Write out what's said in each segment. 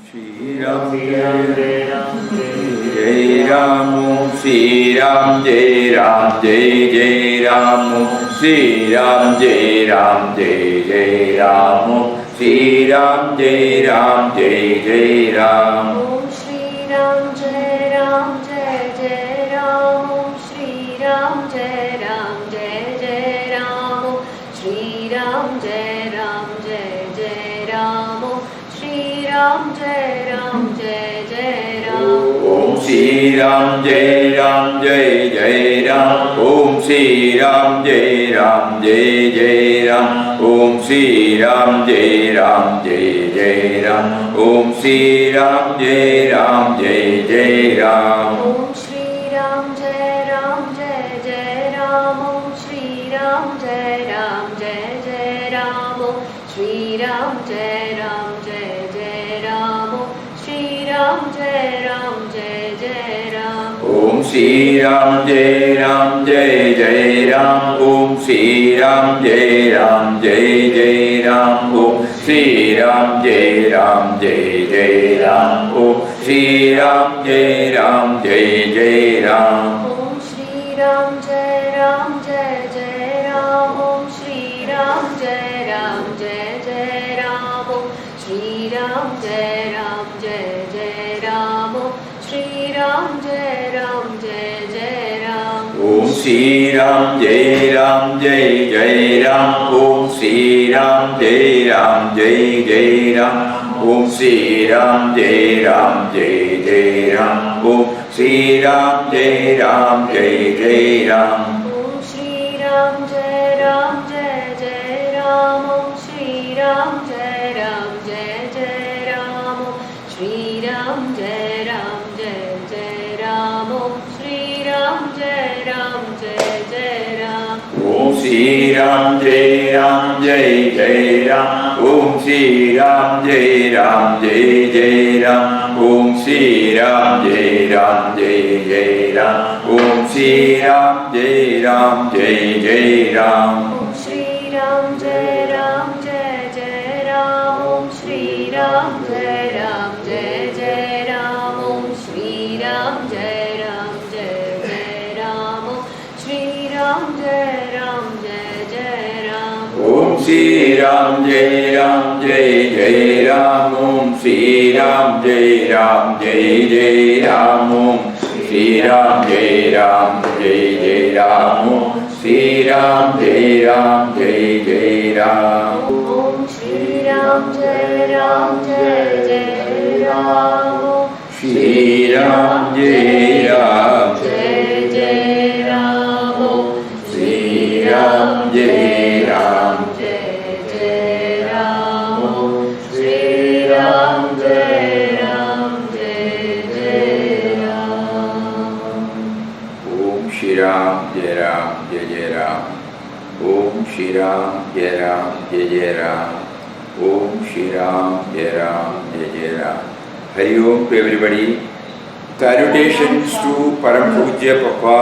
Shri Ram Jai Ram Jai Ram Shri Ram Jai Ram Jai Ram Shri Ram Jai Ram Jai Ram Shri Ram Jai Ram Jai Ram Shri Ram Jai Ram Jai Ram Shri Ram Jai Ram Jai Ram Shri Ram Jai Ram Jai Ram Shri Ram Jai Ram Jai Ram Om Shri Ram Jai Ram Jai Ram Om Shri Ram Jai Ram Jai Ram Om Shri Ram Jai Ram Jai Ram Om Shri Ram Jai Ram Jai Ram Om Shri Ram Jai Ram Jai Ram Om Shri Ram Jai Ram Jai Ram Shri Ram Jai Ram Jai Ram Shri Ram Jai Ram Jai Ram Om Shri Ram Jai Ram Jai Ram Om Shri Ram Jai Ram Jai Ram Om Shri Ram Jai Ram Jai Ram Om Shri Ram Jai Ram Jai Ram Om Shri Ram Jai Ram Jai Ram Om Shri Ram Jai Ram Jai Ram Shri Ram Jai Ram Jai Ram Shri Ram Jai Ram Jai Ram Om Shri Ram Jai Ram Jai Ram Om Shri Ram Jai Ram Jai Ram Om Shri Ram Jai Ram Jai Ram Om Shri Ram Jai Ram Jai Ram Om Shri Ram Jai Ram Jai Ram Om Shri Ram Jai Ram Jai Ram Shri Ram Jai Ram Jai Ram Om Shri Ram Jai Ram Jai Ram Om Shri Ram Jai Ram Jai Ram Om Shri Ram Jai Ram Jai Ram Om Shri Ram Jai Ram Jai Ram Om Shri Ram Jai Ram Jai Ram Om Shri Ram Jai Ram Jai Ram Om Shri Ram Jai Ram Jai Ram Om Shri Ram Jai Ram Jai Ram Shri Ram Jai Ram Jai Ram Om Shri Ram Jai Ram Jai Ram Om Shri Ram Jai Ram Jai Ram Om Shri Ram Jai Ram Jai Ram Om Shri Ram Jai Ram Jai Ram Om Shri Ram Jai Ram Jai Ram Shri Ram Jai Ram Jai Ram Shri Ram Jai Ram Jai Ram Shri Ram Jai Ram Jai Ram Om Shri Ram Jai Ram Jai Ram Om Shri Ram Jai Ram Jai Ram Om Shri Ram Jai Ram Jai Ram. Hari Om to everybody. Salutations to Param Pujya Papa.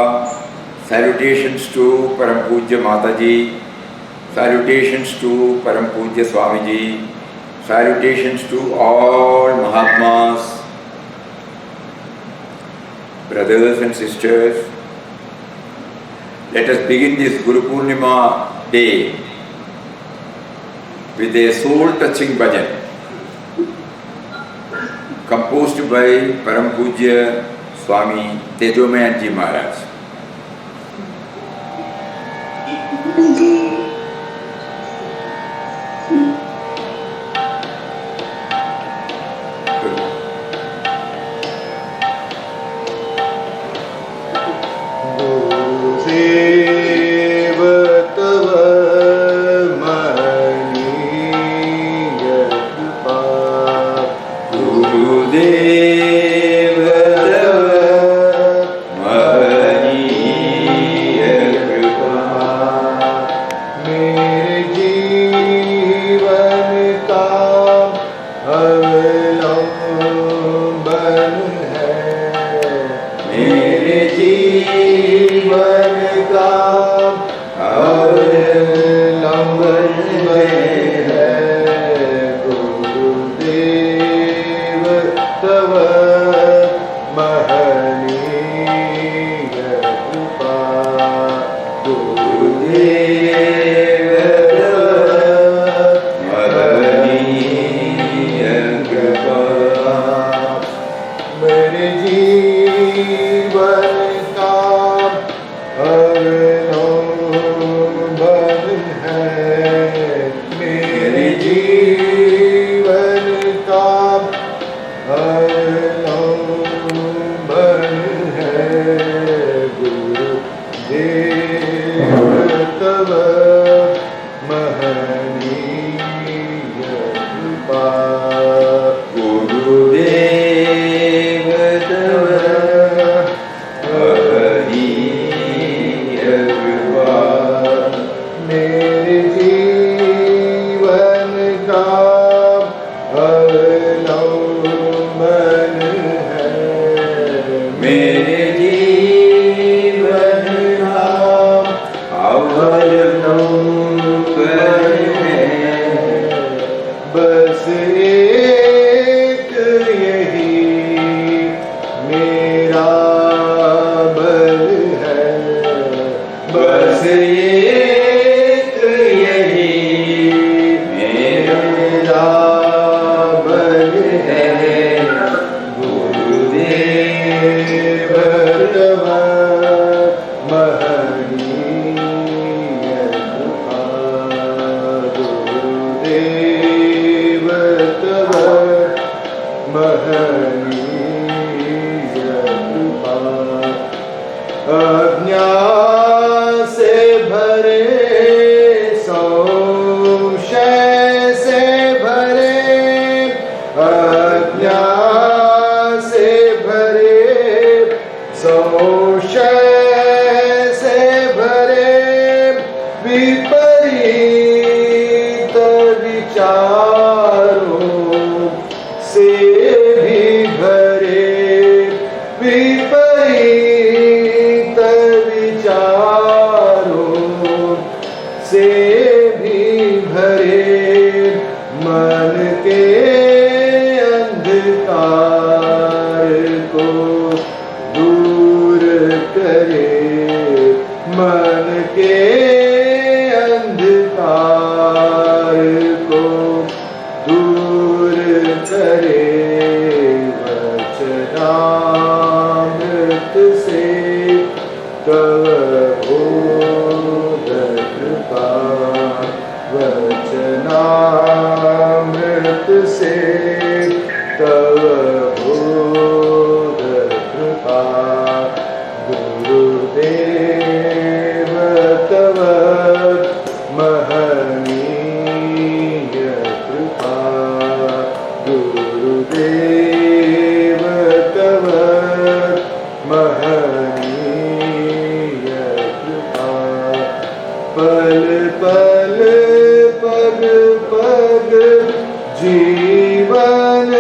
Salutations to Param Pujya Mataji. Salutations to Param Pujya Swamiji. Salutations to all Mahatmas, brothers and sisters. Let us begin this Guru Purnima day with a soul-touching bhajan composed by Param Pujya Swami Tejomayanandaji Maharaj. Gurudev Tava Mahaniya विपरीत विचारों से भी भरे, विपरीत विचारों से भी भरे मन के अंधकार को दूर करे, मन के अंधकार को दूर करे, वचनामृत से तव बोध कृपा, वचनामृत से तव बोध कृपा। गुरुदेव तव महनीय कृपा, गुरुदेव तव महनीय कृपा। पल पल पग पग जीवन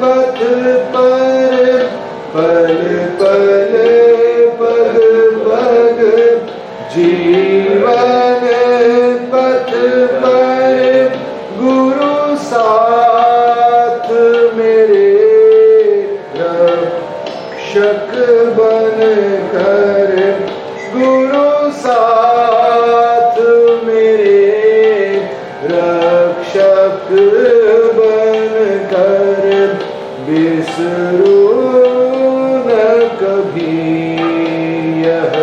पथ पर, पल पल पग पग जीवन पथ पर गुरु साथ मेरे रक्षक बन कर, गुरु साथ मेरे रक्षक बन कर, बिसरू न कभी यह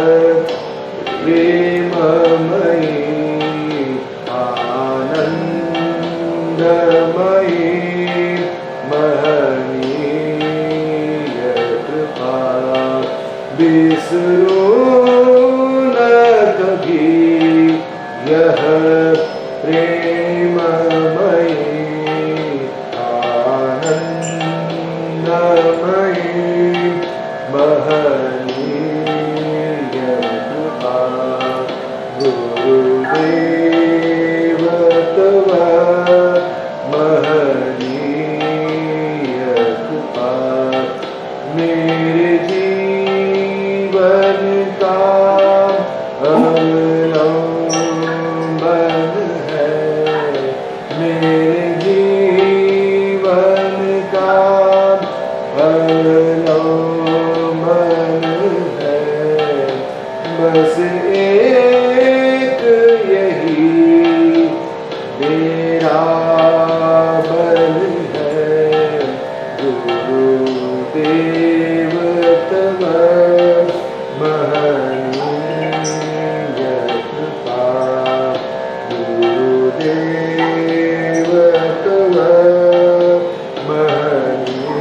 प्रेममयी आनंदमयी महनीय कृपा। बिसरू न कभी यह प्रेममयी आनंदमयी महनीय कृपा। गुरुदेव तव महनीय कृपा। मेरे जीवन का अवलंबन है, मेरे जीवन का अवलंबन है, बस एक यही मेरा बल है। गुरुदेव तव महनीय कृपा, गुरुदेव तव महनीय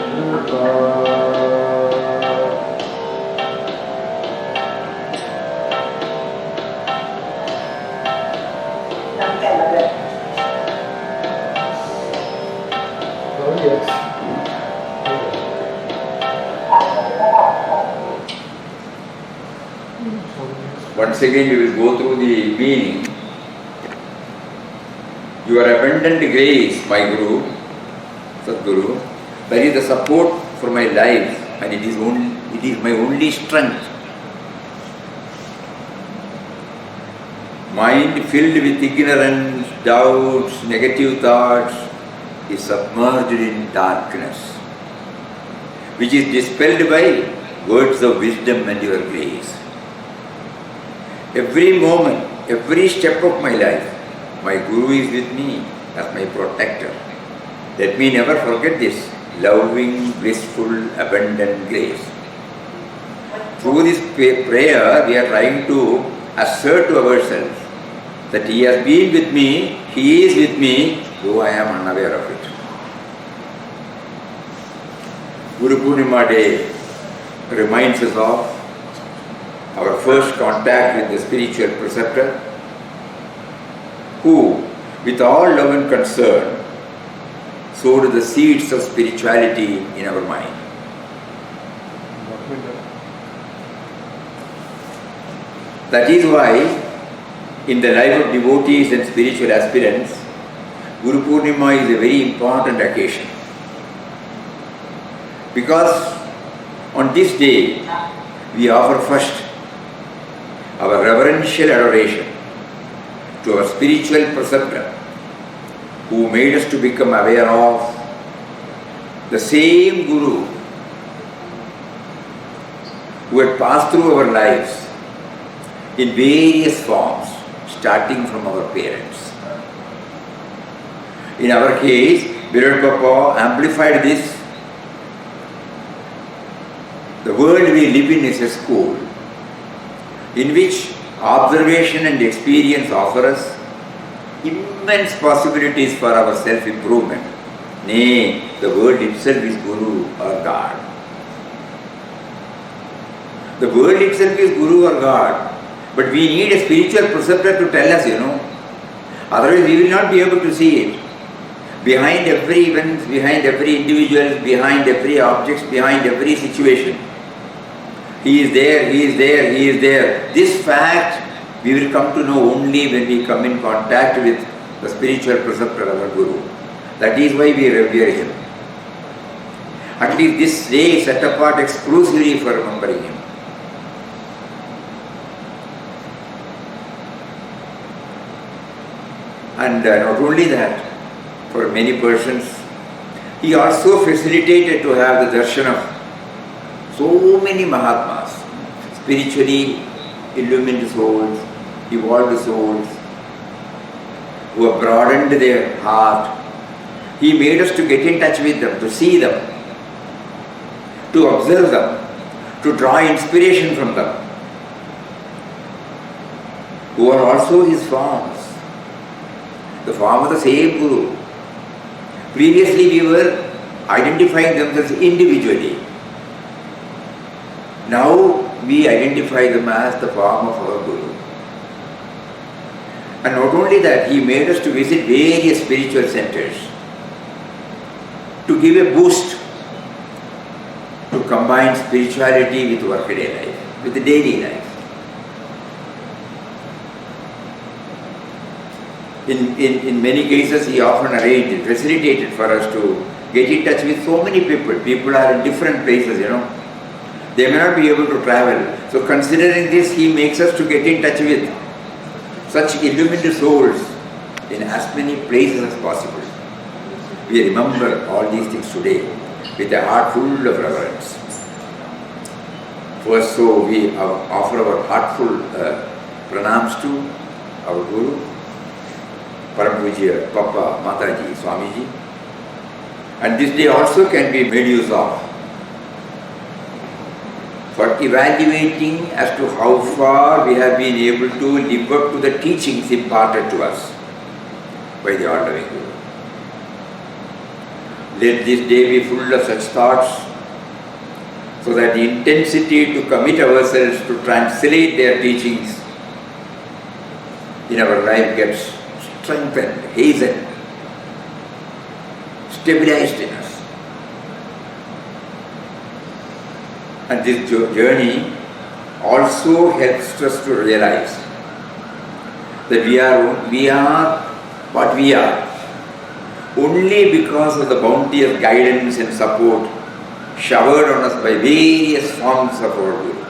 कृपा। Oh yes. Once again we will go through the meaning. Your abundant grace, my Guru, Sadguru, that is the support for my life, and it is my only strength. Mind filled with ignorance, doubts, negative thoughts is submerged in darkness, which is dispelled by words of wisdom and your grace. Every moment, every step of my life, my Guru is with me as my protector. Let me never forget this loving, blissful, abundant grace. Through this prayer, we are trying to assert to ourselves that He has been with me, He is with me, though I am unaware of it. Guru Purnima Day reminds us of our first contact with the spiritual preceptor, who, with all love and concern, sowed the seeds of spirituality in our mind. That is why in the life of devotees and spiritual aspirants, Guru Purnima is a very important occasion. Because on this day, we offer first our reverential adoration to our spiritual preceptor, who made us to become aware of the same Guru who had passed through our lives in various forms, starting from our parents. In our case, Virat Papa amplified this. The world we live in is a school in which observation and experience offer us immense possibilities for our self-improvement. Nay, the world itself is Guru or God. The world itself is Guru or God. But we need a spiritual preceptor to tell us, Otherwise we will not be able to see it. Behind every event, behind every individual, behind every object, behind every situation, He is there, He is there, He is there. This fact we will come to know only when we come in contact with the spiritual preceptor, our Guru. That is why we revere Him. At least this day is set apart exclusively for remembering Him. And not only that, for many persons, He also facilitated to have the darshan of so many Mahatmas, spiritually illumined souls, evolved souls, who have broadened their heart. He made us to get in touch with them, to see them, to observe them, to draw inspiration from them, who are also His forms, the form of the same Guru. Previously we were identifying themselves individually. Now we identify them as the form of our Guru. And not only that, He made us to visit various spiritual centers to give a boost, to combine spirituality with workaday life, with the daily life. In many cases, He often arranged, facilitated for us to get in touch with so many people. People are in different places, They may not be able to travel. So considering this, He makes us to get in touch with such illumined souls in as many places as possible. We remember all these things today with a heart full of reverence. First, so we offer our heartful pranams to our Guru, Param Pujya, Papa, Mataji, Swamiji. And this day also can be made use of for evaluating as to how far we have been able to live up to the teachings imparted to us by the all-loving Guru. Let this day be full of such thoughts, so that the intensity to commit ourselves to translate their teachings in our life gets strengthened, hastened, stabilized in us. And this journey also helps us to realize that we are what we are only because of the bounteous guidance and support showered on us by various forms of our Guru.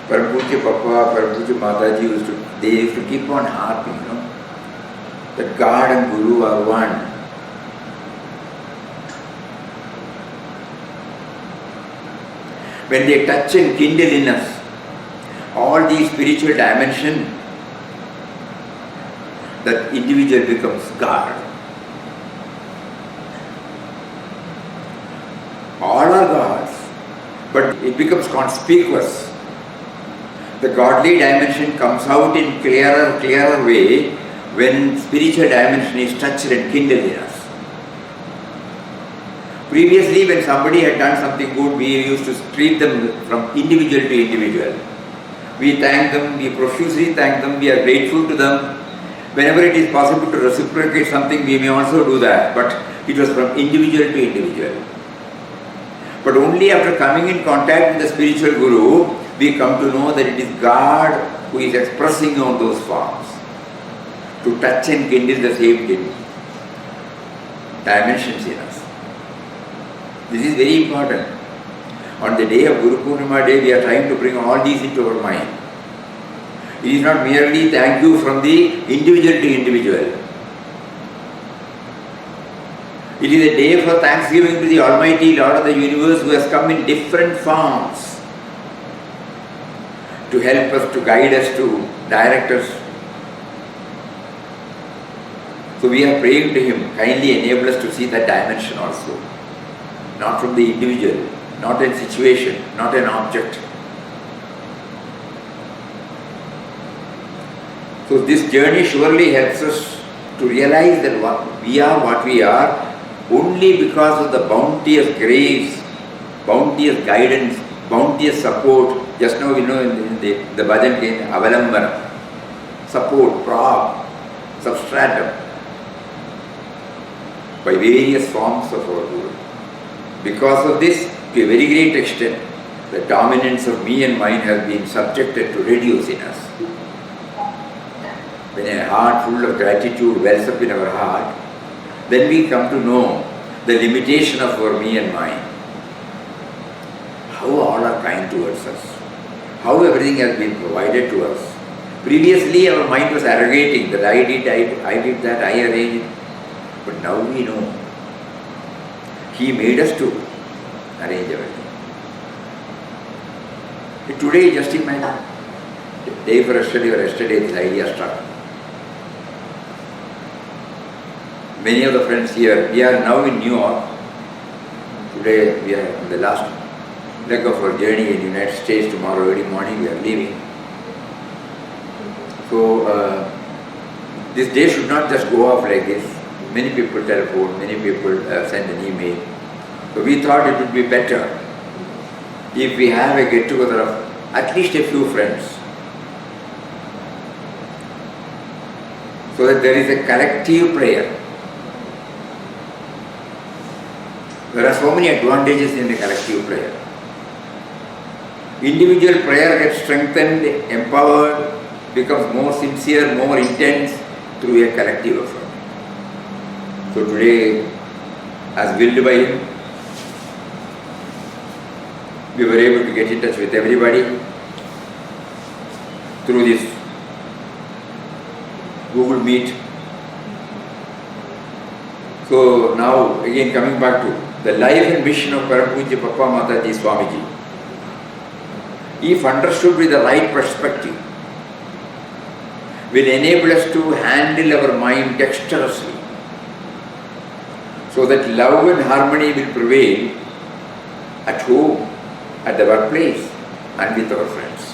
Param Pujya Papa, Param Pujya Mataji used to keep on harping, that God and Guru are one. When they touch and kindle in us all these spiritual dimension, that individual becomes God. All are gods, but it becomes conspicuous. The godly dimension comes out in clearer way when spiritual dimension is touched and kindled in us. Previously, when somebody had done something good, we used to treat them from individual to individual. We thank them, we profusely thank them, we are grateful to them. Whenever it is possible to reciprocate something, we may also do that, but it was from individual to individual. But only after coming in contact with the spiritual Guru, we come to know that it is God who is expressing on those forms to touch and kindle the same dimensions in us. This is very important. On the day of Guru Purnima day, we are trying to bring all these into our mind. It is not merely thank you from the individual to individual. It is a day for thanksgiving to the Almighty Lord of the universe who has come in different forms to help us, to guide us, to direct us. So we are praying to Him, kindly enable us to see that dimension also. Not from the individual, not a situation, not an object. So this journey surely helps us to realize that what we are only because of the bounteous grace, bounteous guidance, bounteous support. Just now we know in the Bhajan came avalambana, support, prop, substratum by various forms of our Guru. Because of this, to a very great extent, the dominance of me and mine has been subjected to reduce in us. When a heart full of gratitude wells up in our heart, then we come to know the limitation of our me and mine. How all are kind towards us. How everything has been provided to us. Previously our mind was arrogating that I did that, I arranged it. But now we know He made us to arrange everything. Today, just imagine, day for yesterday or yesterday, this idea struck. Many of the friends here, we are now in New York. Today we are on the last leg of our journey in the United States. Tomorrow early morning we are leaving. So this day should not just go off like this. Many people telephone, many people send an email. So we thought it would be better if we have a get together of at least a few friends, so that there is a collective prayer. There are so many advantages in the collective prayer. Individual prayer gets strengthened, empowered, becomes more sincere, more intense through a collective effort. So today, as willed by Him, we were able to get in touch with everybody through this Google Meet. So now again coming back to the life and mission of Param Pujya Papa Mataji Swamiji. If understood with the right perspective, will enable us to handle our mind dexterously, so that love and harmony will prevail at home, at the workplace, and with our friends.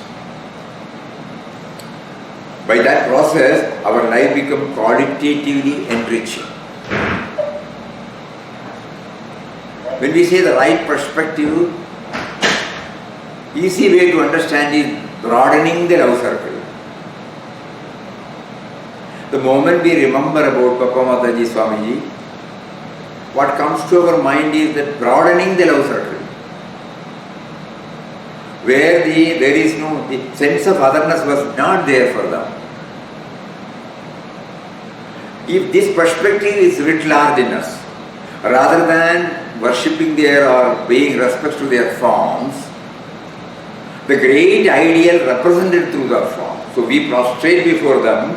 By that process, our life becomes qualitatively enriching. When we say the right perspective, easy way to understand is broadening the love circle. The moment we remember about Papa Mataji Swamiji, what comes to our mind is that broadening the love circle, where there is no, the sense of otherness was not there for them. If this perspective is writ large in us, rather than worshipping their or paying respect to their forms, the great ideal represented through the form. So we prostrate before them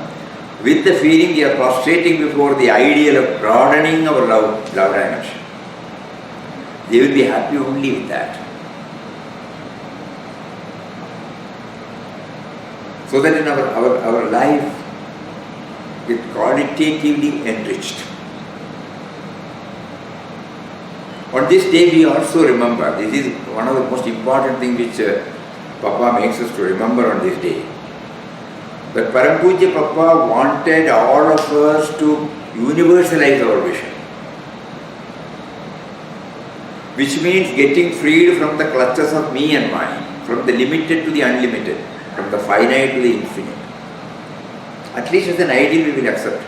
with the feeling we are prostrating before the ideal of broadening our love dimension. They will be happy only with that. So that in our life is qualitatively enriched. On this day we also remember, this is one of the most important things which Papa makes us to remember on this day. That Param Pujya Papa wanted all of us to universalize our vision, which means getting freed from the clutches of me and mine, from the limited to the unlimited, from the finite to the infinite. At least as an ideal we will accept.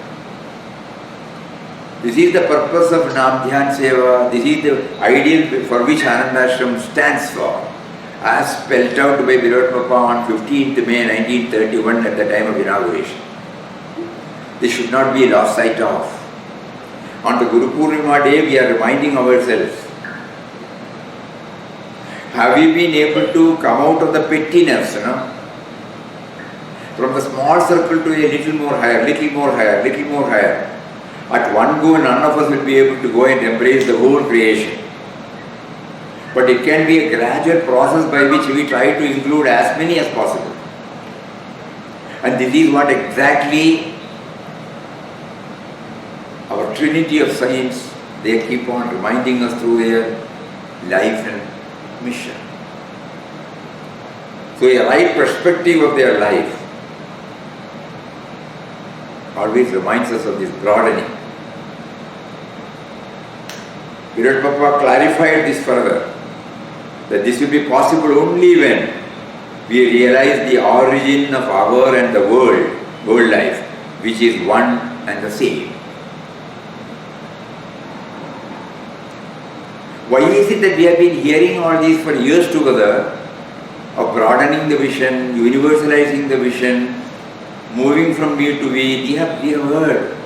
This is the purpose of Nam Dhyan Seva, this is the ideal for which Ananda Ashram stands for. as spelled out by Beloved Papa on 15th May 1931 at the time of inauguration. This should not be lost sight of. On the Guru Purnima day, we are reminding ourselves, have we been able to come out of the pettiness, from the small circle to a little more higher, little more higher, little more higher. At one go, none of us will be able to go and embrace the whole creation. But it can be a gradual process by which we try to include as many as possible. And this is what exactly our trinity of science, they keep on reminding us through their life and mission. So a right perspective of their life always reminds us of this broadening. Beloved Papa clarified this further, that this will be possible only when we realize the origin of our and the world life, which is one and the same. Why is it that we have been hearing all these for years together, of broadening the vision, universalizing the vision, moving from me to we have heard.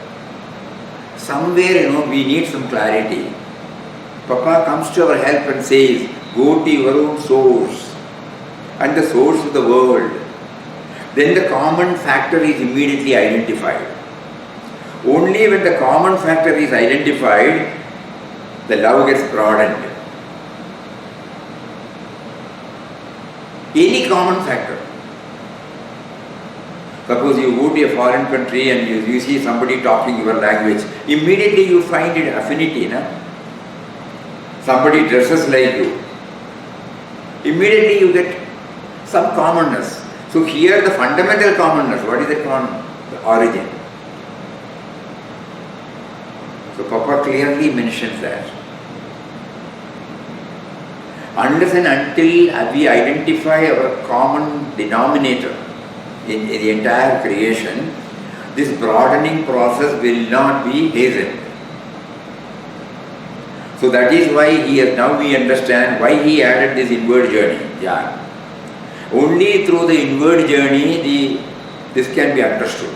Somewhere, we need some clarity. Papa comes to our help and says, go to your own source and the source of the world. Then the common factor is immediately identified. Only when the common factor is identified, the love gets broadened. Any common factor. Suppose you go to a foreign country and you see somebody talking your language, immediately you find it affinity. Somebody dresses like you. Immediately you get some commonness. So here the fundamental commonness, what is that common? The origin. So Papa clearly mentions that. Unless and until we identify our common denominator in the entire creation, this broadening process will not be hastened. So that is why now we understand why he added this inward journey. Yeah. Only through the inward journey this can be understood.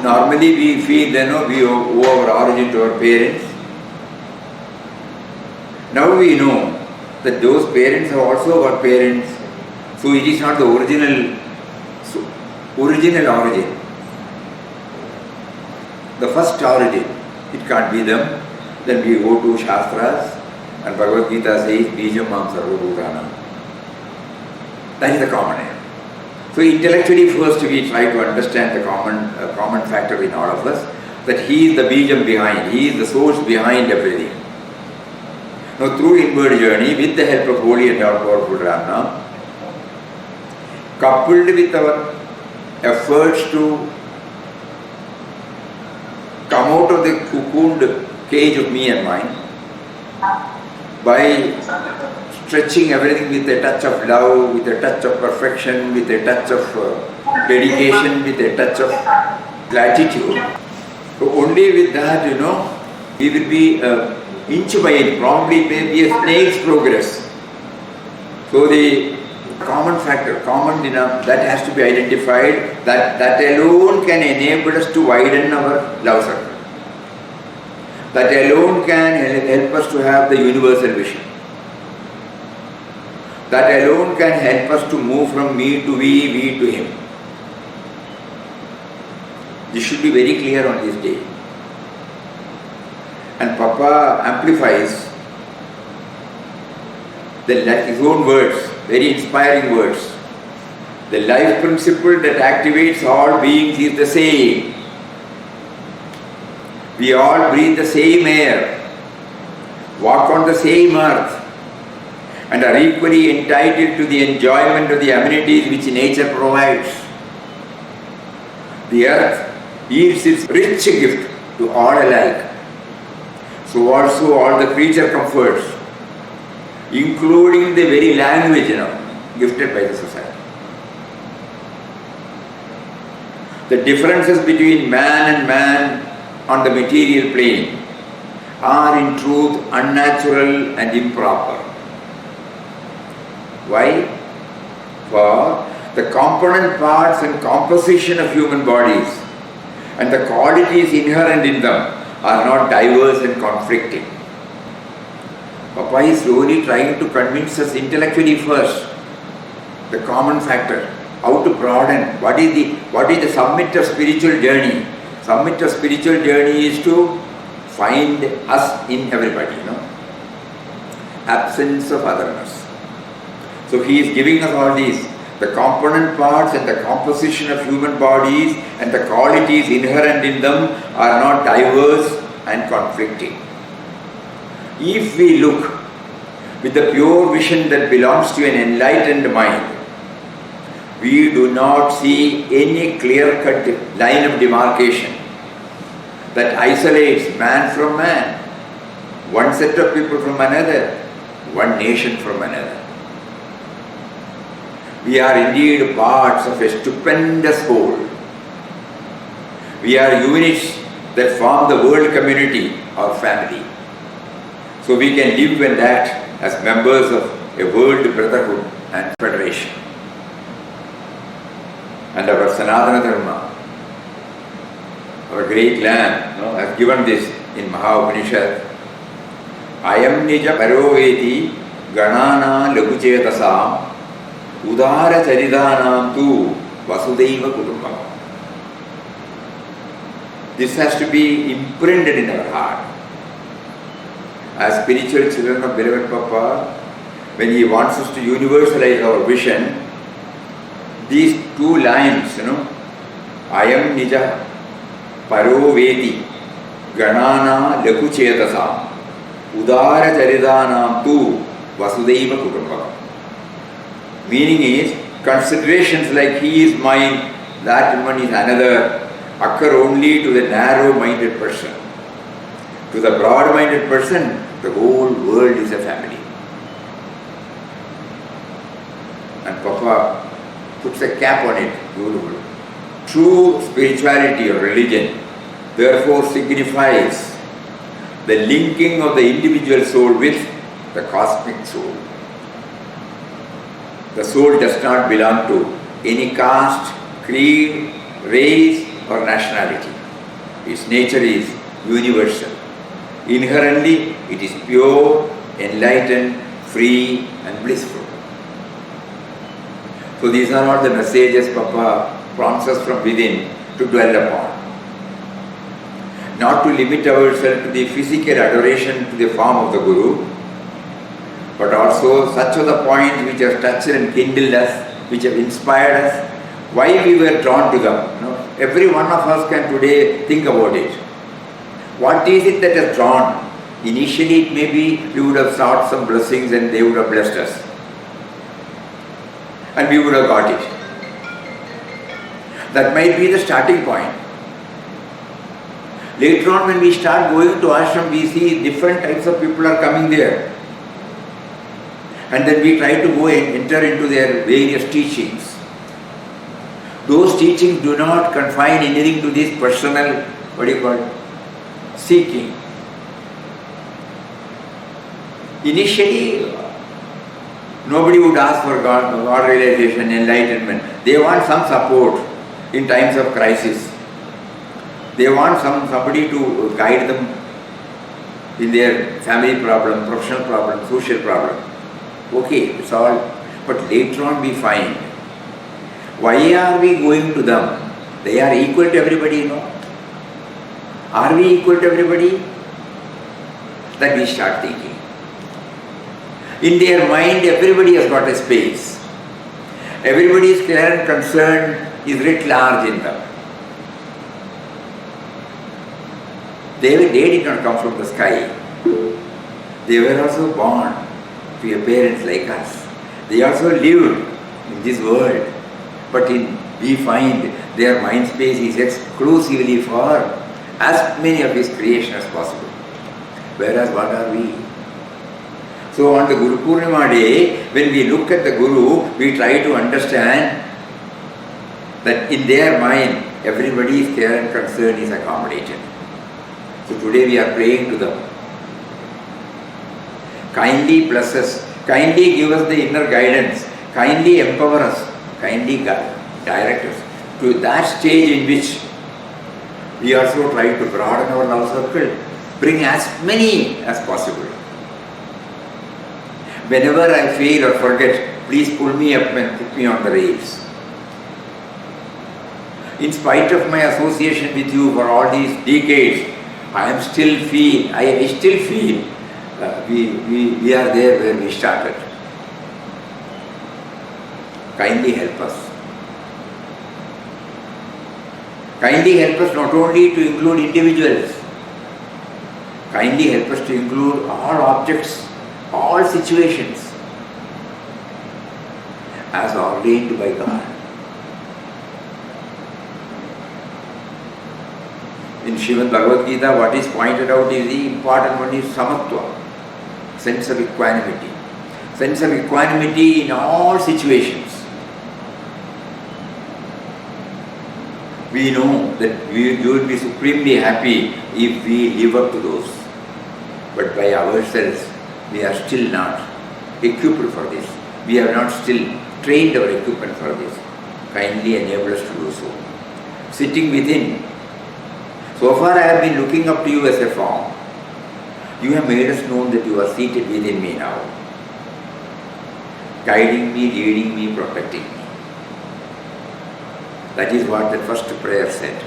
Normally we feel we owe our origin to our parents. Now we know that those parents have also got parents, so it is not the original origin. The first origin, it can't be them. Then we go to Shastras and Bhagavad Gita says, Bijam Mam Sarva Bhutana. That is the common aim. So intellectually first we try to understand the common factor in all of us, that he is the Bijam behind, he is the source behind everything. Now through inward journey, with the help of holy and all-powerful Ramna, coupled with our efforts to come out of the cocooned cage of me and mine, by stretching everything with a touch of love, with a touch of perfection, with a touch of dedication, with a touch of gratitude. So only with that, we will be inch by inch, probably maybe a snake's progress. So the common factor, that has to be identified, that alone can enable us to widen our love circle. That alone can help us to have the universal vision. That alone can help us to move from me to we to him. This should be very clear on this day. And Papa amplifies his own words, very inspiring words. The life principle that activates all beings is the same. We all breathe the same air, walk on the same earth, and are equally entitled to the enjoyment of the amenities which nature provides. The earth yields its rich gift to all alike. So also all the creature comforts, including the very language, gifted by the society. The differences between man and man on the material plane are in truth unnatural and improper. Why? For the component parts and composition of human bodies and the qualities inherent in them are not diverse and conflicting. Papa is slowly trying to convince us intellectually first, the common factor, how to broaden, what is the summit of spiritual journey. Summit of spiritual journey is to find us in everybody, absence of otherness. So he is giving us all these, the component parts and the composition of human bodies and the qualities inherent in them are not diverse and conflicting. If we look with the pure vision that belongs to an enlightened mind, we do not see any clear-cut line of demarcation that isolates man from man, one set of people from another, one nation from another. We are indeed parts of a stupendous whole. We are units that form the world community or family. So we can live and act as members of a world brotherhood and federation. And our Sanatana Dharma, our great Lamb, has given this in Maha Upanishad. Ayam nija paroveti ganana laguchetasam udara charidanam tu vasudaiva kutumbam. This has to be imprinted in our heart. As spiritual children of beloved Papa, when he wants us to universalize our vision, these two lines, Ayam nija paroveti ganana lakuchetasam udara charidanam tu vasudaiva kutumbam. Meaning is, considerations like he is mine, that one is another, occur only to the narrow-minded person. To the broad-minded person, the whole world is a family. And Papa puts a cap on it, beautiful. True spirituality or religion therefore signifies the linking of the individual soul with the cosmic soul. The soul does not belong to any caste, creed, race or nationality. Its nature is universal. Inherently, it is pure, enlightened, free and blissful. So these are all the messages Papa prompts us from within to dwell upon. Not to limit ourselves to the physical adoration to the form of the Guru, but also such are the points which have touched and kindled us, which have inspired us, why we were drawn to them. Every one of us can today think about it. What is it that has drawn? Initially it may be we would have sought some blessings and they would have blessed us. And we would have got it. That might be the starting point. Later on when we start going to ashram, we see different types of people are coming there. And then we try to go and enter into their various teachings. Those teachings do not confine anything to this personal, seeking. Initially, nobody would ask for God realization, enlightenment. They want some support in times of crisis. They want somebody to guide them in their family problem, professional problem, social problem. Okay, it's all. But later on we find, why are we going to them? They are equal to everybody, Are we equal to everybody? That we start thinking. In their mind, everybody has got a space. Everybody's care and concern is writ large in them. They did not come from the sky. They were also born to a parents like us. They also lived in this world. But we find their mind space is exclusively for as many of His creation as possible. Whereas what are we? So on the Guru Purnima day, when we look at the Guru, we try to understand that in their mind, everybody's care and concern is accommodated. So today we are praying to them. Kindly bless us, kindly give us the inner guidance, kindly empower us, kindly direct us to that stage in which we also try to broaden our love circle, bring as many as possible. Whenever I fail or forget, please pull me up and put me on the rails. In spite of my association with you for all these decades, I still feel we are there where we started. Kindly help us. Kindly help us not only to include individuals, kindly help us to include all objects, all situations as ordained by God. In Srimad Bhagavad Gita, what is pointed out is the important one is samatva, sense of equanimity. Sense of equanimity in all situations. We know that we will be supremely happy if we live up to those. But by ourselves, we are still not equipped for this. We have not still trained our equipment for this. Kindly enable us to do so. Sitting within. So far I have been looking up to you as a form. You have made us know that you are seated within me now. Guiding me, leading me, protecting me. That is what the first prayer said.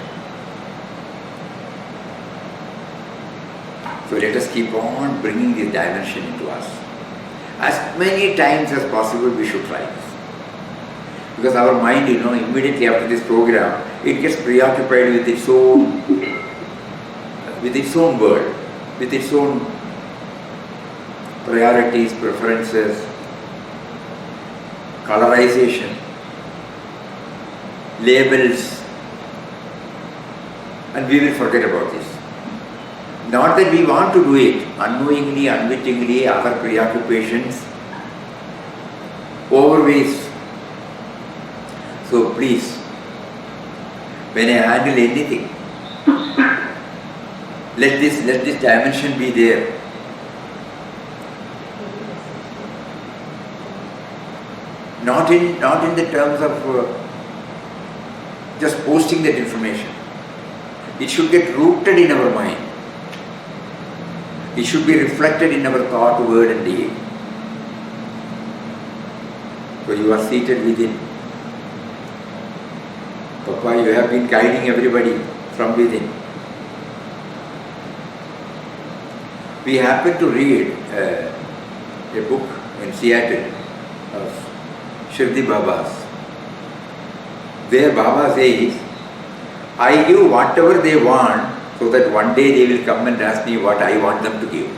So let us keep on bringing this dimension into us. As many times as possible we should try this. Because our mind, immediately after this program, it gets preoccupied with its own world, with its own priorities, preferences, colorization, labels, and we will forget about this. Not that we want to do it, unknowingly, unwittingly, other preoccupations overweighs. So please, when I handle anything, let this dimension be there. Not in the terms of just posting that information. It should get rooted in our mind. It should be reflected in our thought, word and deed. So you are seated within. Papa, you have been guiding everybody from within. We happened to read a book in Seattle of Shirdi Baba's. There Baba says, I give whatever they want so that one day they will come and ask me what I want them to give.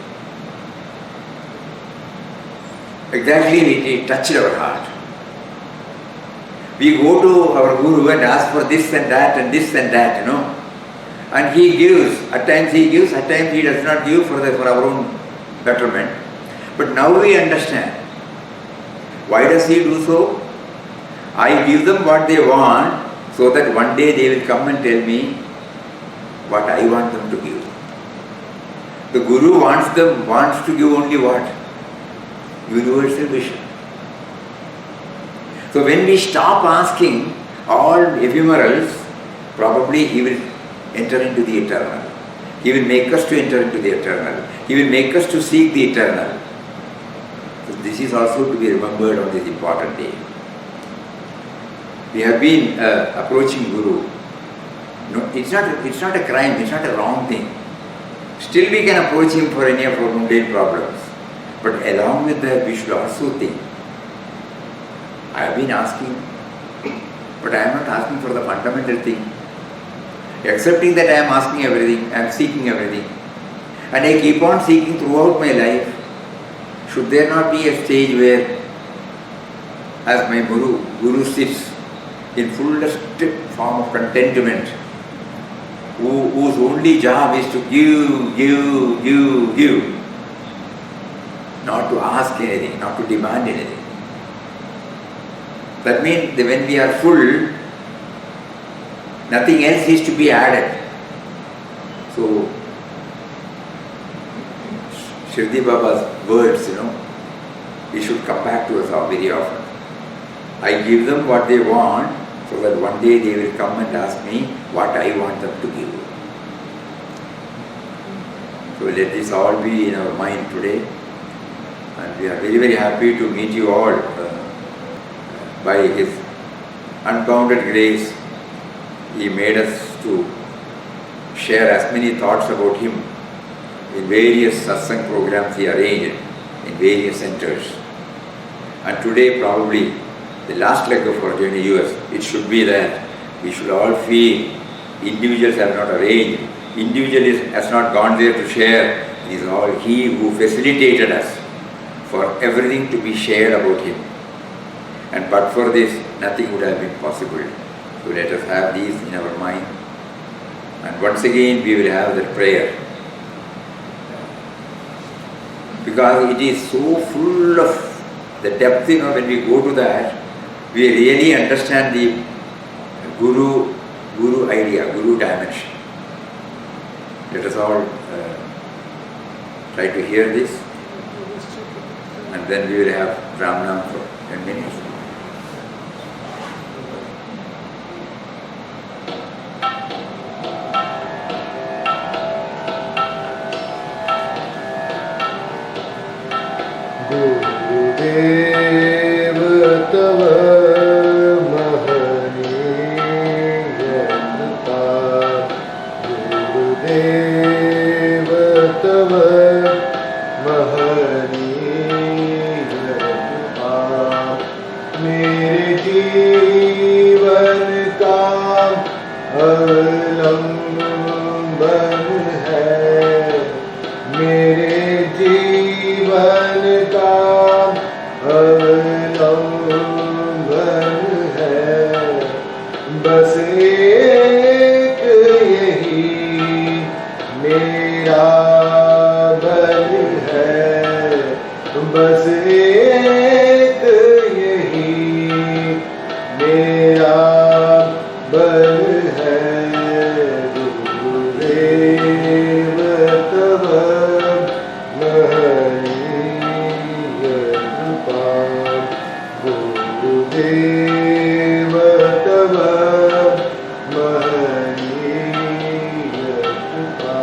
Exactly, it touched our heart. We go to our Guru and ask for this and that and this and that, and he gives. At times he gives, at times he does not give for our own betterment. But now we understand. Why does he do so? I give them what they want so that one day they will come and tell me what I want them to give. The Guru wants to give only what? Universal vision. So when we stop asking all ephemerals, probably he will enter into the eternal. He will make us to enter into the eternal. He will make us to seek the eternal. So this is also to be remembered on this important day. We have been approaching Guru. No, it's not a crime, it's not a wrong thing. Still we can approach him for any of our mundane problems. But along with that we should also think. I have been asking, but I am not asking for the fundamental thing. Accepting that I am asking everything, I am seeking everything. And I keep on seeking throughout my life. Should there not be a stage where, as my Guru sits in fullest form of contentment, whose only job is to give, not to ask anything, not to demand anything. That means that when we are full, nothing else is to be added. So Shirdi Baba's words, he should come back to us very often. I give them what they want, so that one day they will come and ask me what I want them to give. So let this all be in our mind today. And we are very, very happy to meet you all by His unbounded grace. He made us to share as many thoughts about Him in various Satsang programs He arranged in various centers. And today probably the last leg of our journey, it should be that we should all feel individuals have not arranged, individuals has not gone there to share. It is all He who facilitated us for everything to be shared about Him. And but for this, nothing would have been possible. So let us have these in our mind. And once again we will have that prayer. Because it is so full of the depth, when we go to that, we really understand the Guru idea, Guru dimension. Let us all try to hear this, and then we will have Ramnam for 10 minutes. Gurudev Tava Mahaniya Krupa. Gurudev Tava Mahaniya Krupa. मेरे जीवन का अवलंबन है, मेरे जीवन का अवलंबन है, बस एक यही मेरा बल है, बस एक यही मेरा बल है। गुरुदेव तव महनीय कृपा, गुरुदेव तव महनीय कृपा।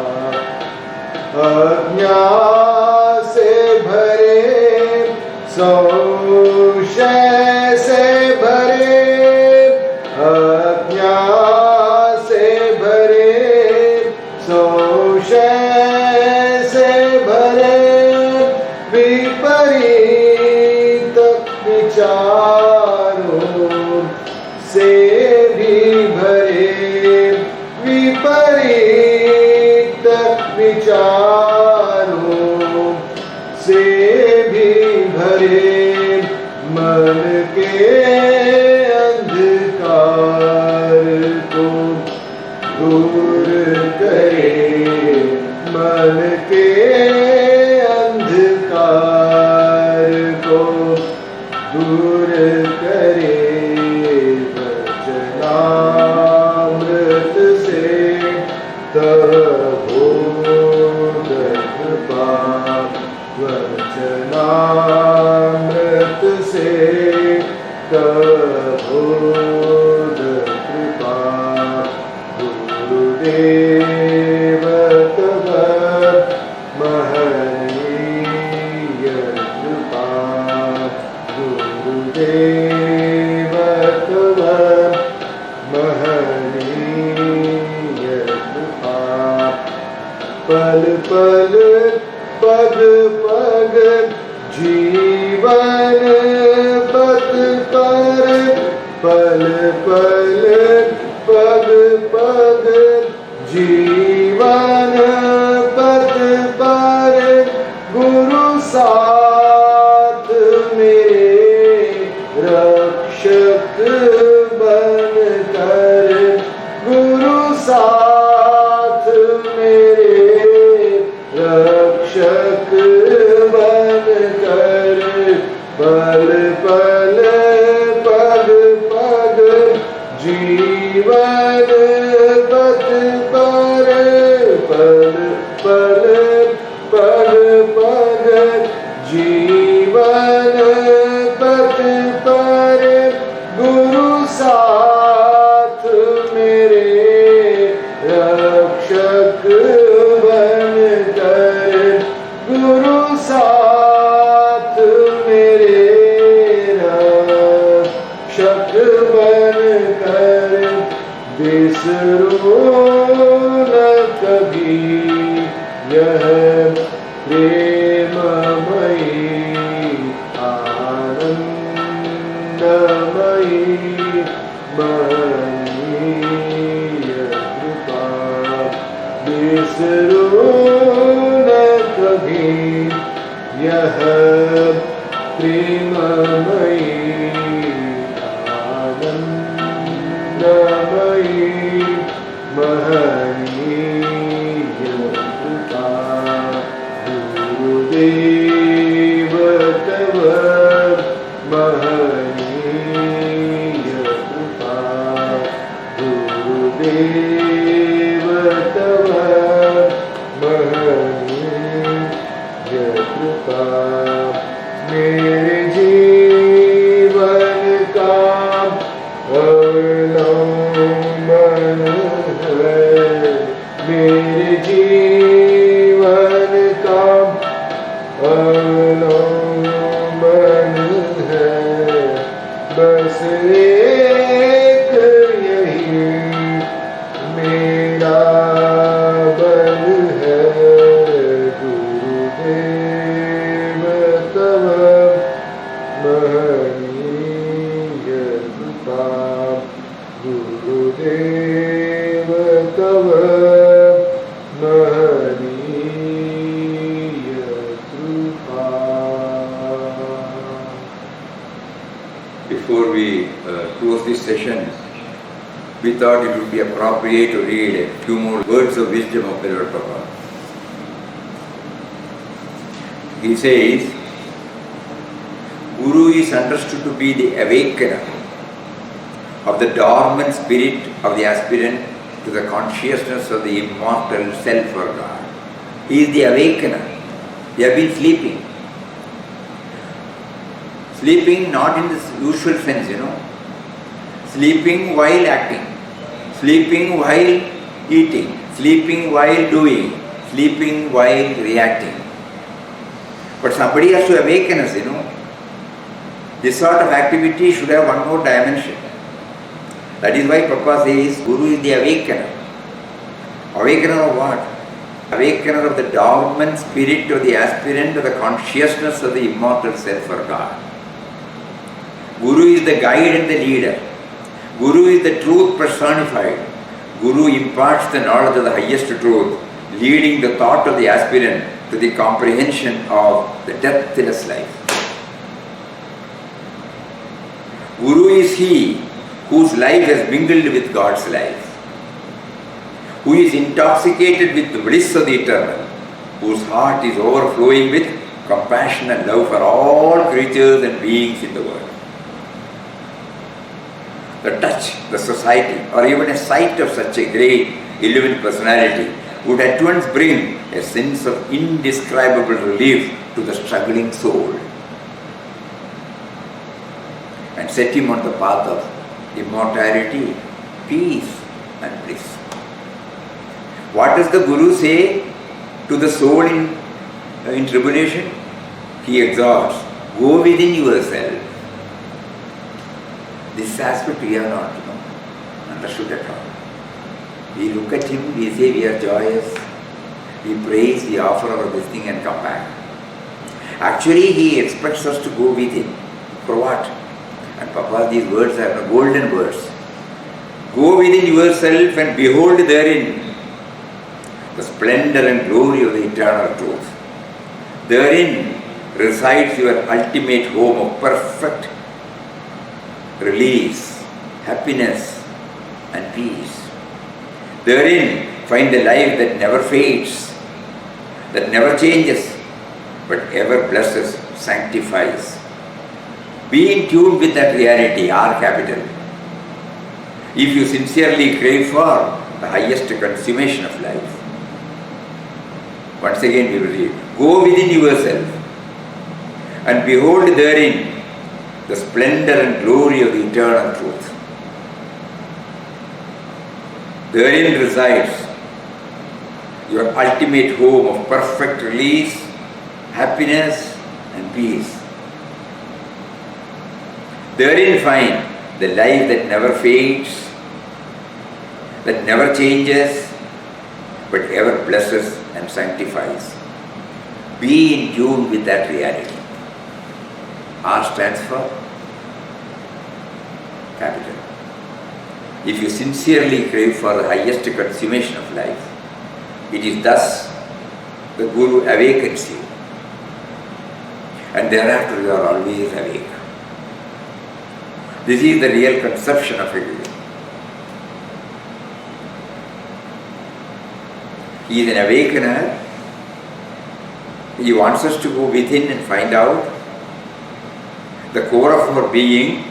अज्ञान से भरे, संशय से भरे, अज्ञान से भरे, संशय से भरे, विपरीत विचारों से भी भरे, विपरीत विचारों से भी भरे, मन के अंधकार को दूर करे, मन के अंधकार को दूर करे। वचनामृत से तव बोध कृपा, वचनामृत से तव बोध कृपा। गुरुदेव तव महनीय कृपा, गुरुदेव तव महनीय कृपा। पल पल पग पग जीवन पथ पर, पल पल पग पग जीवन पथ पर, गुरु साथ मेरे रक्षक बन कर, गुरु साथ मेरे रक्षक बन कर। पल पल पग पग जीवन पथ पर, पल पल पग पग साथ मेरे रक्षक बन कर बिसरो न कभी यह प्रेममयी आनंदमयी महनीय कृपा बिसरो न कभी यह प्रेममयी आनंदमयी महनीय कृपा गुरुदेव तव महनीय कृपा गुरुदेव तव महनीय कृपा मेरे जीवन का अवलंबन है मेरे जीवन का अवलंबन है बस एक यही मेरा बल है गुरुदेव तव महनीय कृपा गुरुदेव तव महनीय कृपा. Before we close this session, we thought it would be appropriate to read a few more words of wisdom of Beloved Papa. He says, Guru is understood to be the awakener of the dormant spirit of the aspirant to the consciousness of the immortal self or God. He is the awakener. They have been sleeping. Sleeping not in the usual sense, Sleeping while acting. Sleeping while eating. Sleeping while doing. Sleeping while reacting. But somebody has to awaken us, This sort of activity should have one more dimension. That is why Papa says Guru is the awakener. Awakener of what? Awakener of the dormant spirit of the aspirant to the consciousness of the immortal self or God. Guru is the guide and the leader. Guru is the truth personified. Guru imparts the knowledge of the highest truth, leading the thought of the aspirant to the comprehension of the deathless life. Guru is he whose life has mingled with God's life, who is intoxicated with the bliss of the eternal, whose heart is overflowing with compassion and love for all creatures and beings in the world. The touch, the society, or even a sight of such a great, illumined personality would at once bring a sense of indescribable relief to the struggling soul and set him on the path of immortality, peace and bliss. What does the Guru say to the soul in tribulation? He exhorts, go within yourself. This aspect we are not understood at all. We look at him, we say we are joyous, we praise, we offer our this thing and come back. Actually, he expects us to go within. For what? And Papa, these words are the golden words. Go within yourself and behold therein the splendor and glory of the eternal truth. Therein resides your ultimate home of perfect release, happiness and peace. Therein find a life that never fades, that never changes, but ever blesses, sanctifies. Be in tune with that reality, R capital. If you sincerely crave for the highest consummation of life. Once again we will read. Go within yourself and behold therein the splendor and glory of the eternal truth. Therein resides your ultimate home of perfect release, happiness and peace. Therein find the life that never fades, that never changes, but ever blesses and sanctifies. Be in tune with that reality. R stands for capital. If you sincerely crave for the highest consummation of life, it is thus the Guru awakens you, and thereafter you are always awake. This is the real conception of a Guru. He is an awakener. He wants us to go within and find out the core of our being,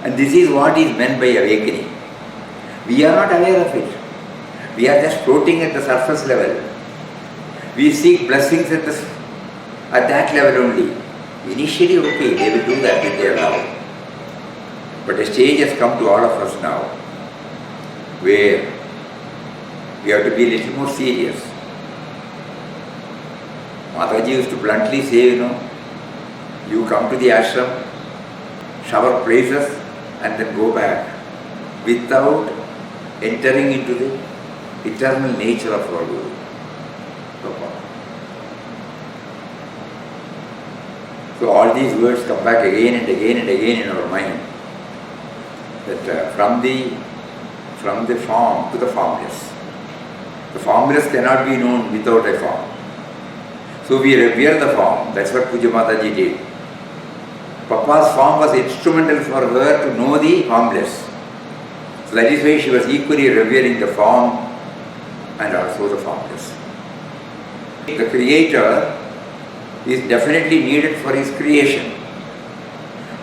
and this is what is meant by awakening. We are not aware of it. We are just floating at the surface level. We seek blessings at that level only. Initially, okay, they will do that with their love. But a stage has come to all of us now, where we have to be a little more serious. Mataji used to bluntly say, you come to the ashram, shower praises, and then go back without entering into the eternal nature of our Guru. So all these words come back again and again and again in our mind. That from the form to the formless. The formless cannot be known without a form. So we revere the form. That's what Pujya Mataji did. Papa's form was instrumental for her to know the formless. So that is why she was equally revering the form and also the formless. The Creator is definitely needed for his creation.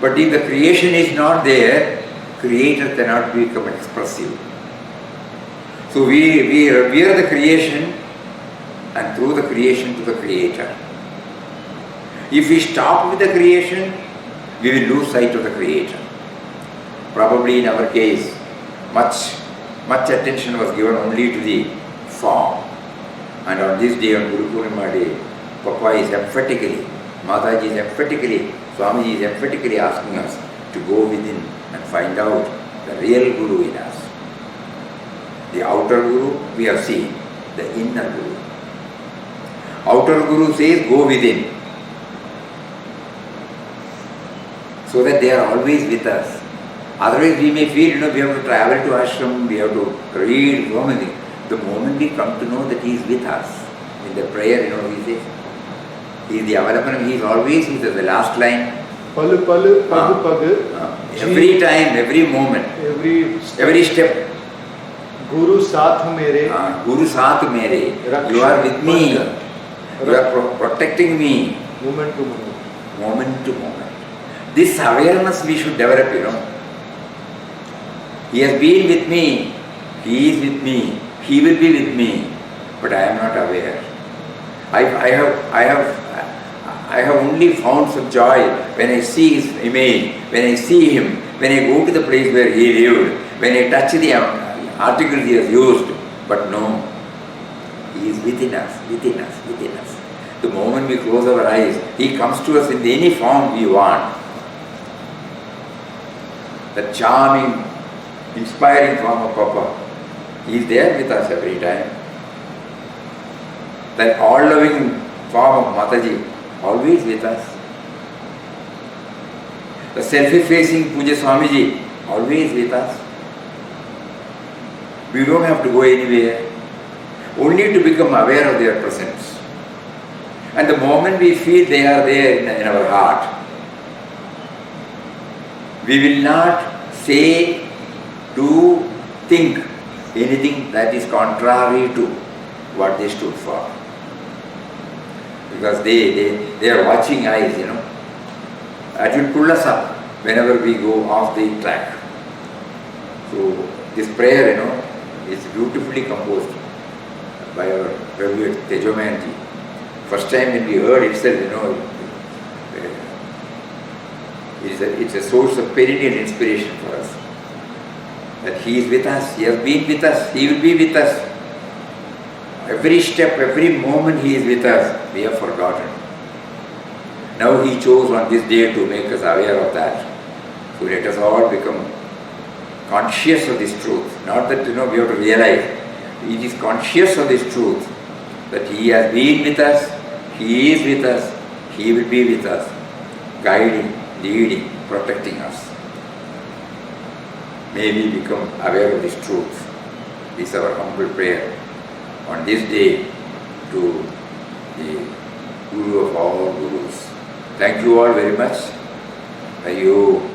But if the creation is not there, Creator cannot become expressive. So we revere the creation, and through the creation to the Creator. If we stop with the creation, we will lose sight of the Creator. Probably in our case, much attention was given only to the form. And on this day, on Guru Purnima day, Papa is emphatically, Mataji is emphatically, Swamiji is emphatically asking us to go within and find out the real Guru in us. The outer Guru we have seen, the inner Guru. Outer Guru says, go within. So that they are always with us. Otherwise we may feel, we have to travel to ashram, we have to read, so many things. The moment we come to know that he is with us, in the prayer, he says, he is the Avalapanam, he is always with us. The last line. Palu palu, pag pag. Every time, every moment, every step. Guru saath mere. Guru saath mere. You are with me. You are protecting me. Moment to moment. Moment to moment. This awareness we should develop, He has been with me. He is with me. He will be with me. But I am not aware. I have only found some joy when I see his image, when I see him, when I go to the place where he lived, when I touch the articles he has used. But no, he is within us, within us, within us. The moment we close our eyes, he comes to us in any form we want. The charming, inspiring form of Papa, he is there with us every time. That all-loving form of Mataji, always with us. The self-effacing Pujya Swamiji, always with us. We don't have to go anywhere, only to become aware of their presence. And the moment we feel they are there in our heart, we will not say, do, think anything that is contrary to what they stood for. Because they are watching eyes, That will pull us up whenever we go off the track. So this prayer, is beautifully composed by our revered Tejomayanandaji. First time when we heard itself, it's a source of perennial inspiration for us. That he is with us, he has been with us, he will be with us. Every step, every moment he is with us, we have forgotten. Now he chose on this day to make us aware of that. So let us all become conscious of this truth. Not that we have to realize. It is conscious of this truth that he has been with us, he is with us, he will be with us, guiding, leading, protecting us. May we become aware of this truth. This is our humble prayer on this day to the Guru of all Gurus. Thank you all very much. Thank you.